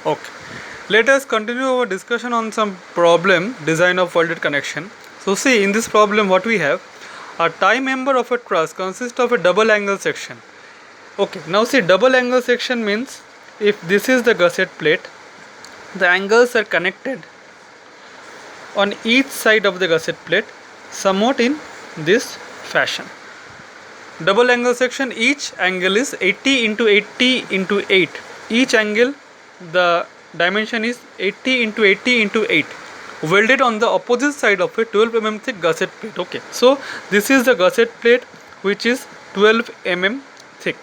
Okay, let us continue our discussion on some problem design of welded connection. So see, in this problem what we have, a tie member of a truss consists of a double angle section. Okay, now see, double angle section means if this is the gusset plate, the angles are connected on each side of the gusset plate somewhat in this fashion. Double angle section, each angle is 80 into 80 into 8. Each angle, the dimension is 80 into 80 into 8, welded on the opposite side of a 12 mm thick gusset plate. Okay, so this is the gusset plate which is 12 mm thick.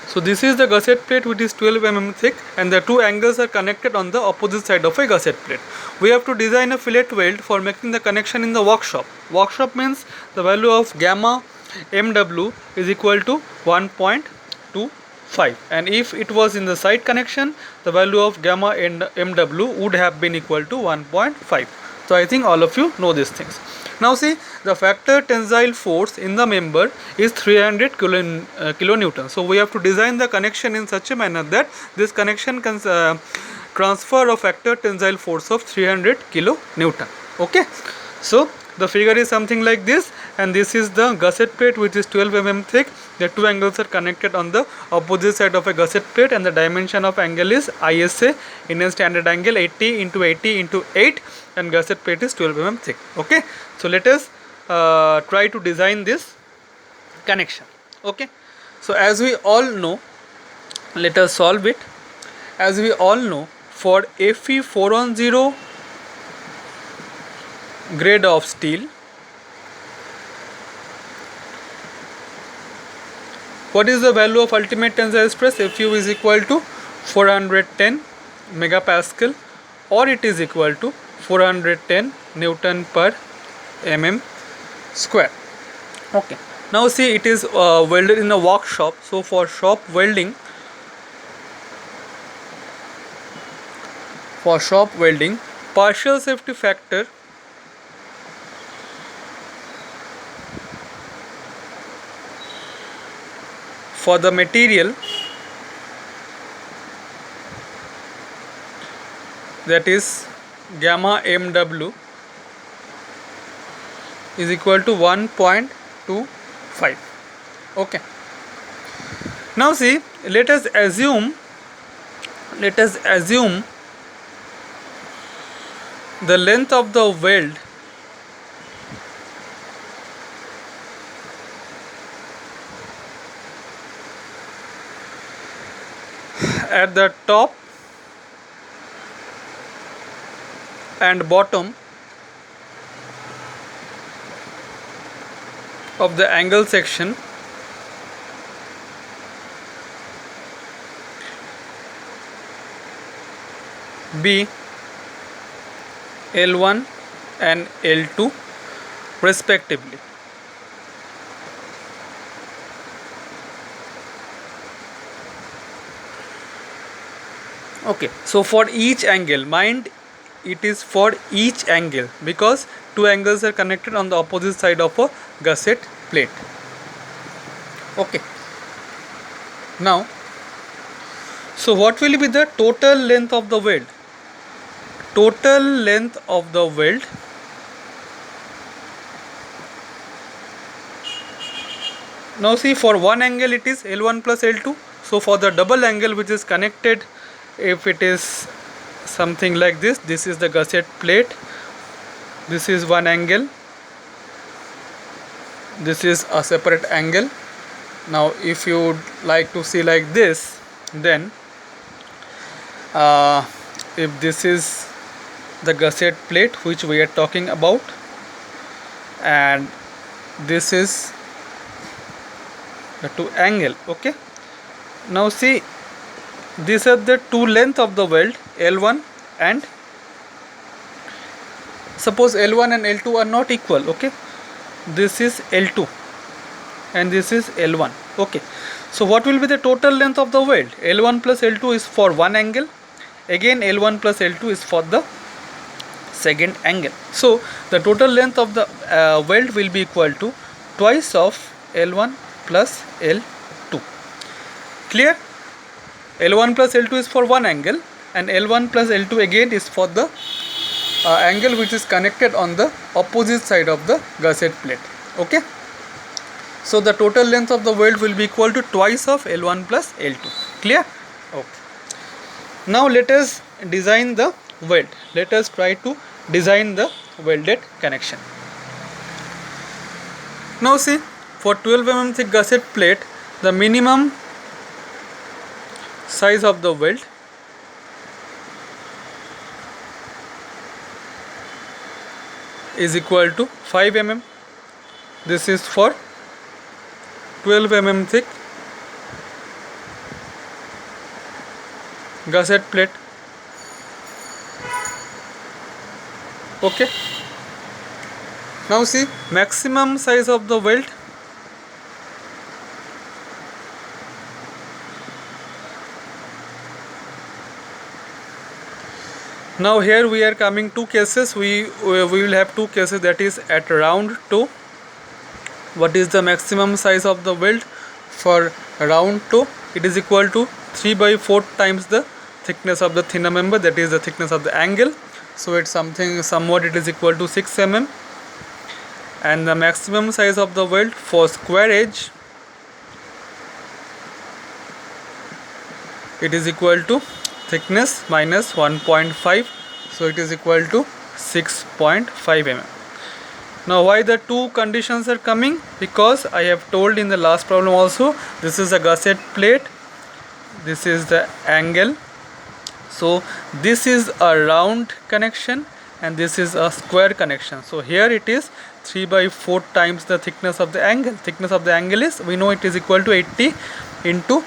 So this is the gusset plate which is 12 mm thick, and the two angles are connected on the opposite side of a gusset plate. We have to design a fillet weld for making the connection in the workshop. Workshop means the value of gamma MW is equal to 1.25, and if it was in the side connection, the value of gamma MW would have been equal to 1.5. So I think all of you know these things. Now see, the factor tensile force in the member is 300 kilonewton. So we have to design the connection in such a manner that this connection can transfer a factor tensile force of 300 kilonewton. Okay, so the figure is something like this, and this is the gusset plate which is 12 mm thick. The two angles are connected on the opposite side of a gusset plate, and the dimension of angle is ISA, Indian Standard Angle, 80 into 80 into 8, and gusset plate is 12 mm thick. Okay, so let us try to design this connection. Okay, so as we all know, let us solve it. As we all know, for Fe410 grade of steel, what is the value of ultimate tensile stress? Fu is equal to 410 megapascal, or it is equal to 410 Newton per mm square. Okay, now see, it is welded in a workshop. So for shop welding, partial safety factor for the material, that is gamma MW, is equal to 1.25. okay, now see, let us assume the length of the weld at the top and bottom of the angle section be L1 and L2 respectively. Okay, so for each angle, mind it is for each angle, because two angles are connected on the opposite side of a gusset plate. Okay, now, so what will be the total length of the weld? Total length of the weld now see, for one angle it is L1 plus L2. So for the double angle which is connected, if it is something like this, this is the gusset plate, this is one angle, this is a separate angle. Now if you would like to see like this, then if this is the gusset plate which we are talking about, and this is the two angle. Okay, now see, these are the two length of the weld, L1 and, suppose L1 and L2 are not equal. Okay, this is L2 and this is L1. Okay, so what will be the total length of the weld? L1 plus L2 is for one angle, again L1 plus L2 is for the second angle. So the total length of the weld will be equal to twice of L1 plus L2. Clear? L1 plus L2 is for one angle, and L1 plus L2 again is for the angle which is connected on the opposite side of the gusset plate. Okay, so the total length of the weld will be equal to twice of L1 plus L2. Clear? Okay. Now let us design the weld. Let us try to design the welded connection. Now see, for 12 mm thick gusset plate, the minimum size of the weld is equal to 5 mm. This is for 12 mm thick gusset plate. Okay. Now see, maximum size of the weld now here we are coming two cases. We will have two cases, that is at round 2. What is the maximum size of the weld for round 2? It is equal to 3/4 times the thickness of the thinner member, that is the thickness of the angle. So it's somewhat it is equal to 6 mm. And the maximum size of the weld for square edge, it is equal to thickness minus 1.5, so it is equal to 6.5 mm. Now why the two conditions are coming? Because I have told in the last problem also, this is a gusset plate, this is the angle. So this is a round connection and this is a square connection. So here it is 3/4 times the thickness of the angle. Thickness of the angle is, we know it is equal to 80 into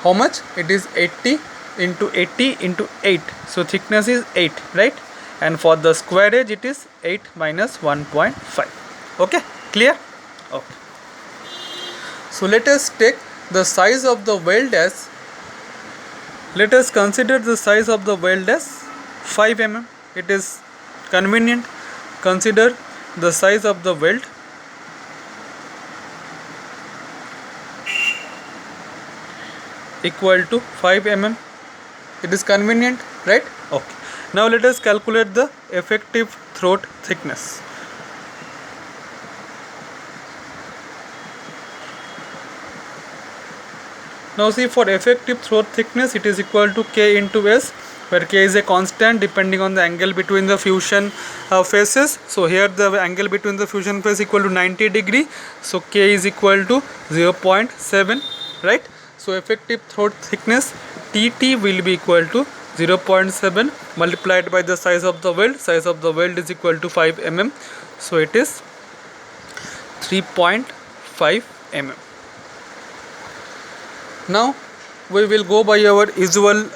how much? It is 80 into 80 into 8. So thickness is 8, right? And for the square edge it is 8 minus 1.5. Okay, clear? Okay. So let us take the size of the weld as, let us consider the size of the weld as 5 mm. It is convenient. Consider the size of the weld equal to 5 mm. It is convenient, right? Okay. Now let us calculate the effective throat thickness. Now see, for effective throat thickness it is equal to K into S, where K is a constant depending on the angle between the fusion faces. So here the angle between the fusion face equal to 90 degree. So K is equal to 0.7, right? So effective throat thickness TT will be equal to 0.7 multiplied by the size of the weld. Size of the weld is equal to 5 mm. So it is 3.5 mm. Now we will go by our usual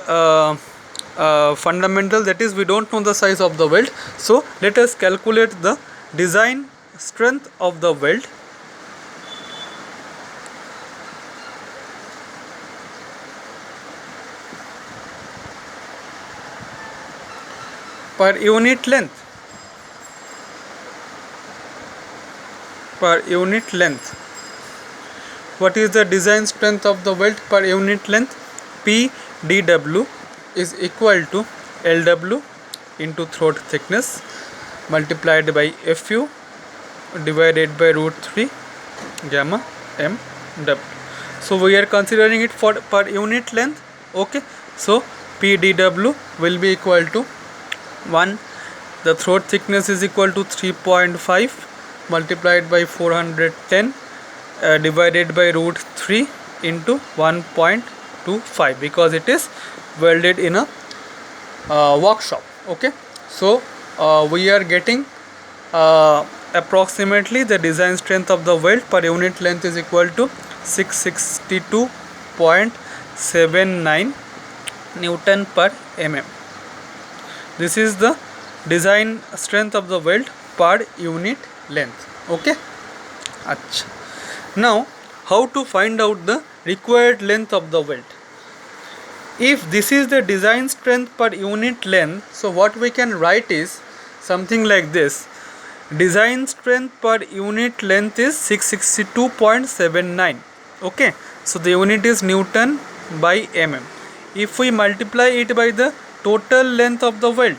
fundamental, that is we don't know the size of the weld. So let us calculate the design strength of the weld. Per unit length. Per unit length. What is the design strength of the weld per unit length? PdW is equal to Lw into throat thickness multiplied by Fu divided by √3 gamma mW. So we are considering it for per unit length. Okay, so PdW will be equal to 1. The throat thickness is equal to 3.5 multiplied by 410 divided by √3 into 1.25, because it is welded in a workshop. Okay, so we are getting approximately the design strength of the weld per unit length is equal to 662.79 Newton per mm. This is the design strength of the weld per unit length. Okay, Achha. Now how to find out the required length of the weld? If this is the design strength per unit length, so what we can write is something like this: design strength per unit length is 662.79. Okay, so the unit is Newton by mm. If we multiply it by the total length of the weld,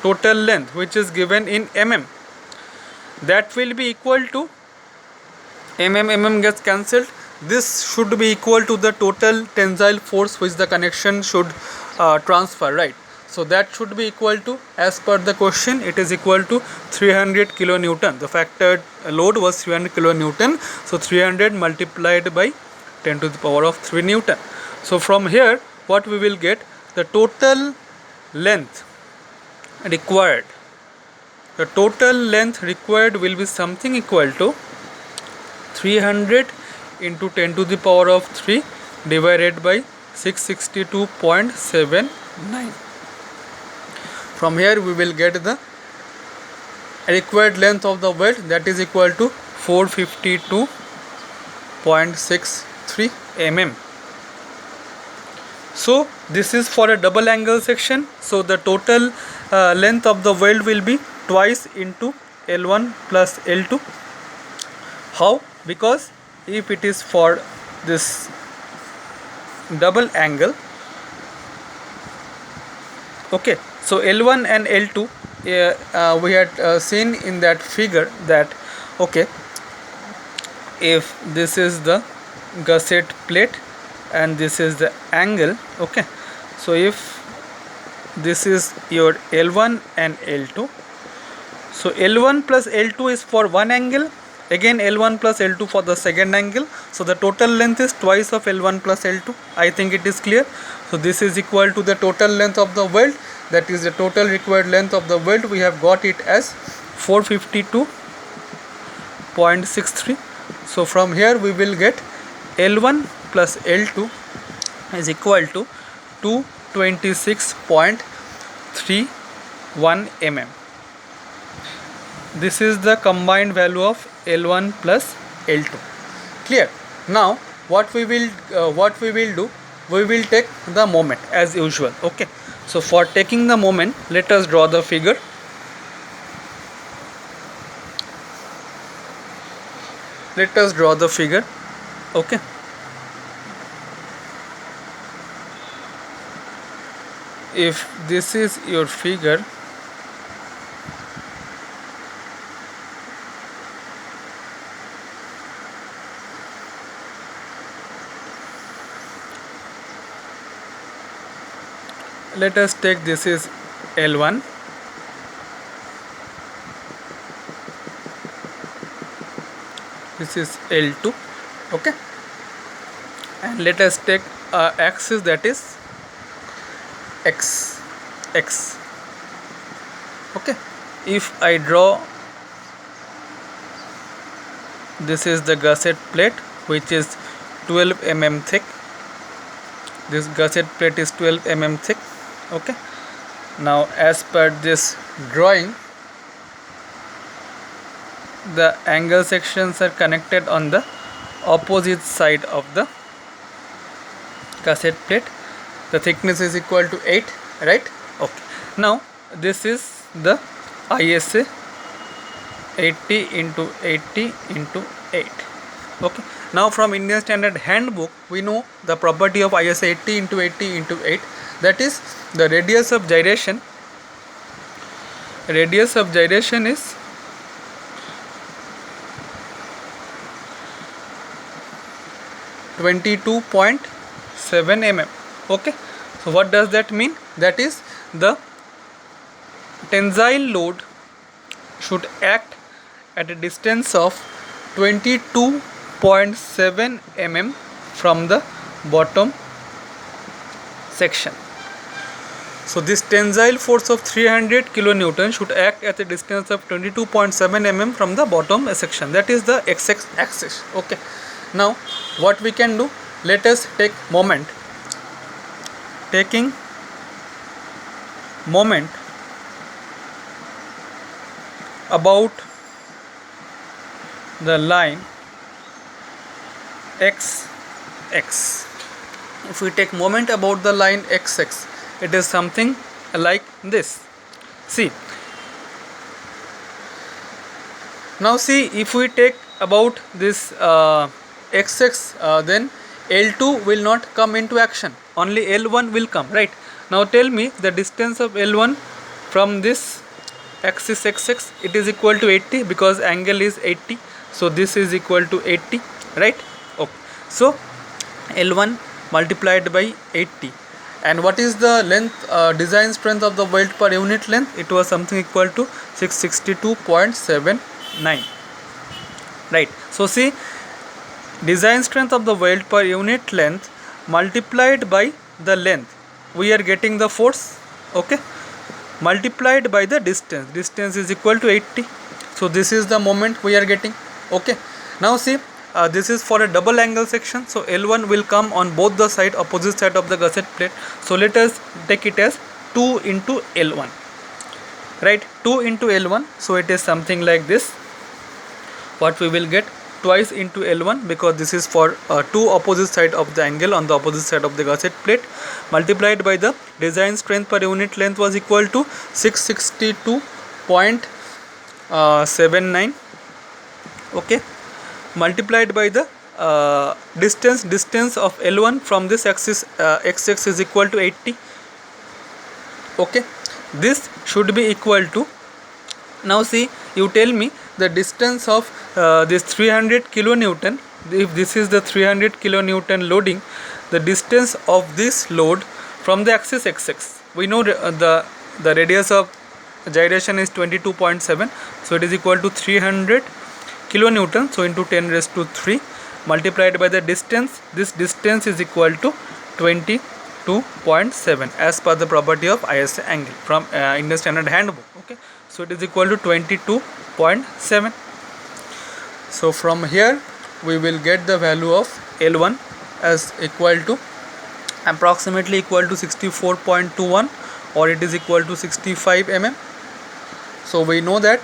total length which is given in mm, that will be equal to mm gets cancelled. This should be equal to the total tensile force which the connection should transfer, right? So that should be equal to, as per the question, it is equal to 300 kilonewton. The factored load was 300 kilonewton. So 300 multiplied by 10 to the power of 3 Newton. So from here what we will get, the total length required, the total length required will be something equal to 300 into 10 to the power of 3 divided by 662.79. From here we will get the required length of the weld, that is equal to 452.63 mm. So this is for a double angle section. So the total length of the weld will be twice into L1 plus L2. How? Because if it is for this double angle, okay, so L1 and L2 we had seen in that figure that, okay, if this is the gusset plate and this is the angle, okay, so if this is your L1 and L2, so L1 plus L2 is for one angle, again L1 plus L2 for the second angle, so the total length is twice of L1 plus L2. I think it is clear. So this is equal to the total length of the weld, that is the total required length of the weld. We have got it as 452.63. so from here we will get L1 plus L2 is equal to 226.31 mm. This is the combined value of L1 plus L2. Clear? Now what we will do, we will take the moment as usual. Okay, so for taking the moment, let us draw the figure. Let us draw the figure. Okay, if this is your figure, let us take this is L1, this is L2, okay, and let us take axis, that is x, okay. If I draw, this is the gusset plate which is 12 mm thick, this gusset plate is 12 mm thick, okay. Now as per this drawing, the angle sections are connected on the opposite side of the gusset plate. The thickness is equal to 8, right? Okay. Now this is the ISA 80 into 80 into 8. Okay. Now from Indian Standard Handbook, we know the property of ISA 80 into 80 into 8, that is the radius of gyration. Radius of gyration is 22.7 mm. Okay, so what does that mean? That is the tensile load should act at a distance of 22.7 mm from the bottom section. So this tensile force of 300 kilonewton should act at a distance of 22.7 mm from the bottom section, that is the x axis. Okay, now what we can do, let us take moment. Taking moment about the line x. If we take moment about the line x, it is something like this. See, now see, if we take about this XX, then L2 will not come into action, only L1 will come, right? Now tell me the distance of L1 from this axis XX, it is equal to 80 because angle is 80, so this is equal to 80, right? Okay, so L1 multiplied by 80. And what is the length, design strength of the weld per unit length? It was something equal to 662.79, right? So see, design strength of the weld per unit length multiplied by the length, we are getting the force, okay, multiplied by the distance is equal to 80, so this is the moment we are getting, okay. Now see, this is for a double angle section, so L1 will come on both the opposite side of the gusset plate, so let us take it as 2 into L1, right? 2 into L1, so it is something like this. What we will get, twice into L1, because this is for two opposite side of the angle on the opposite side of the gusset plate, multiplied by the design strength per unit length was equal to 662.79, okay, multiplied by the distance of L1 from this axis XX is equal to 80, okay. This should be equal to, now see, you tell me the distance of this 300 kilonewton, if this is the 300 kilonewton loading, the distance of this load from the axis XX, we know the radius of gyration is 22.7, so it is equal to 300 kilonewton, so into 10 raised to 3 multiplied by the distance, this distance is equal to 22.7 as per the property of ISA angle from Indian Standard Handbook, okay. So it is equal to 22.7. So from here we will get the value of L1 as equal to approximately equal to 64.21, or it is equal to 65 mm. So we know that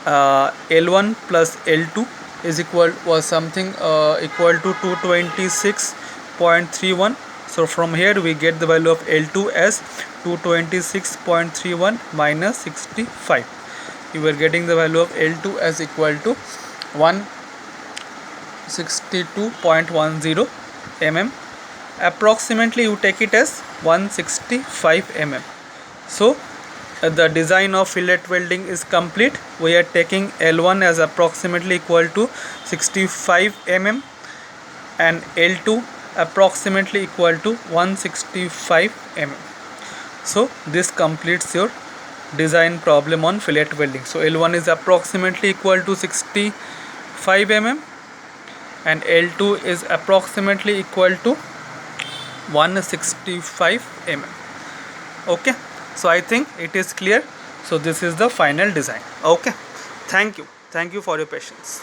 L1 plus L2 is was something equal to 226.31. So from here we get the value of L2 as 226.31 minus 65. You are getting the value of L2 as equal to 162.10 mm. Approximately you take it as 165 mm. So the design of fillet welding is complete. We are taking L1 as approximately equal to 65 mm and L2 approximately equal to 165 mm. So this completes your design problem on fillet welding. So L1 is approximately equal to 65 mm and L2 is approximately equal to 165 mm, okay. So I think it is clear. So this is the final design, okay. Thank you for your patience.